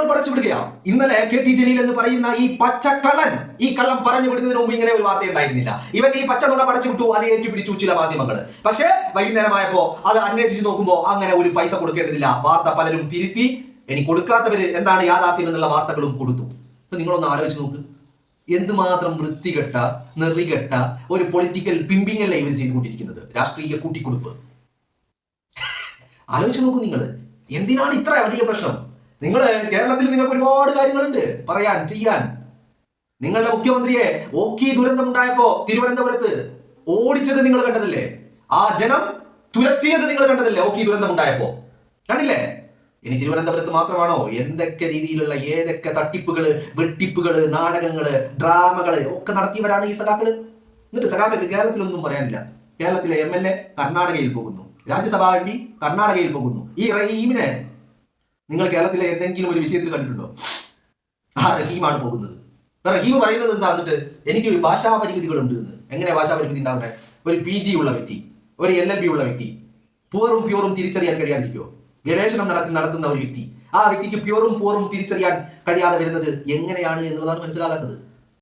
പടച്ചു വിടുകയാ. ഇന്നലെ KT ജലീൽ എന്ന് പറയുന്ന ഈ പച്ചക്കള്ളൻ ഈ കള്ളം പറഞ്ഞു വിടുന്നതിന് മുമ്പ് ഇങ്ങനെ ഒരു വാർത്ത ഉണ്ടായിരുന്നില്ല. ഇവൻ ഈ പച്ചനുണ പടച്ചു വിട്ടു, അത് ഏറ്റുപിടിച്ചു ചില മാധ്യമങ്ങൾ. പക്ഷേ വൈകുന്നേരമായപ്പോ അത് അന്വേഷിച്ച് നോക്കുമ്പോൾ അങ്ങനെ ഒരു പൈസ കൊടുക്കേണ്ടതില്ല, വാർത്ത പലരും തിരുത്തി ഇനി കൊടുക്കാത്തവര് എന്താണ് യാഥാർത്ഥ്യം എന്നുള്ള വാർത്തകളും കൊടുത്തു. നിങ്ങളൊന്ന് ആലോചിച്ച് നോക്ക്, എന്തുമാത്രം വൃത്തികെട്ട നെറികെട്ട ഒരു പൊളിറ്റിക്കൽ പിമ്പിങ് അല്ല ഇവർ ചെയ്തുകൊണ്ടിരിക്കുന്നത്, രാഷ്ട്രീയ കൂട്ടിക്കൊടുപ്പ്. ആലോചിച്ച് നോക്കൂ നിങ്ങൾ, എന്തിനാണ് ഇത്ര വലിയ പ്രശ്നം? കേരളത്തിൽ നിങ്ങൾക്ക് ഒരുപാട് കാര്യങ്ങളുണ്ട് പറയാൻ ചെയ്യാൻ. നിങ്ങളുടെ മുഖ്യമന്ത്രിയെ ഓഖി ദുരന്തം ഉണ്ടായപ്പോ തിരുവനന്തപുരത്ത് ഓടിച്ചത് നിങ്ങൾ കണ്ടതല്ലേ? ആ ജനം തുരത്തിയത് നിങ്ങൾ കണ്ടതല്ലേ? ഓഖി ദുരന്തം ഉണ്ടായപ്പോ കണ്ടില്ലേ? ഇനി തിരുവനന്തപുരത്ത് മാത്രമാണോ എന്തൊക്കെ രീതിയിലുള്ള ഏതൊക്കെ തട്ടിപ്പുകള്, വെട്ടിപ്പുകള്, നാടകങ്ങള്, ഡ്രാമകള് ഒക്കെ നടത്തിയവരാണ് ഈ സഖാക്കള്. എന്നിട്ട് സഖാക്കൾക്ക് കേരളത്തിലൊന്നും പറയാനില്ല. കേരളത്തിലെ MLA കർണാടകയിൽ പോകുന്നു, രാജ്യസഭാ MP കർണാടകയിൽ പോകുന്നു. ഈ റഹീമിനെ നിങ്ങൾ കേരളത്തിലെ എന്തെങ്കിലും ഒരു വിഷയത്തിൽ കണ്ടിട്ടുണ്ടോ? ആ റഹീമാണ് പോകുന്നത്. റഹീം പറയുന്നത് എന്താ? എന്നിട്ട് എനിക്ക് ഭാഷാ പരിമിതികളുണ്ട് എന്ന്. എങ്ങനെ ഭാഷാ പരിമിതി ഉണ്ടാവട്ടെ? ഒരു PG ഉള്ള വ്യക്തി, ഒരു LLB ഉള്ള വ്യക്തി പ്യൂറും പ്യൂറും തിരിച്ചറിയാൻ കഴിയാതിരിക്കുമോ? ഗവേഷണം നടത്തുന്ന ഒരു വ്യക്തി, ആ വ്യക്തിക്ക് പ്യൂറും തിരിച്ചറിയാൻ കഴിയാതെ വരുന്നത് എങ്ങനെയാണ് എന്നുള്ളതാണ് മനസ്സിലാകാത്തത്.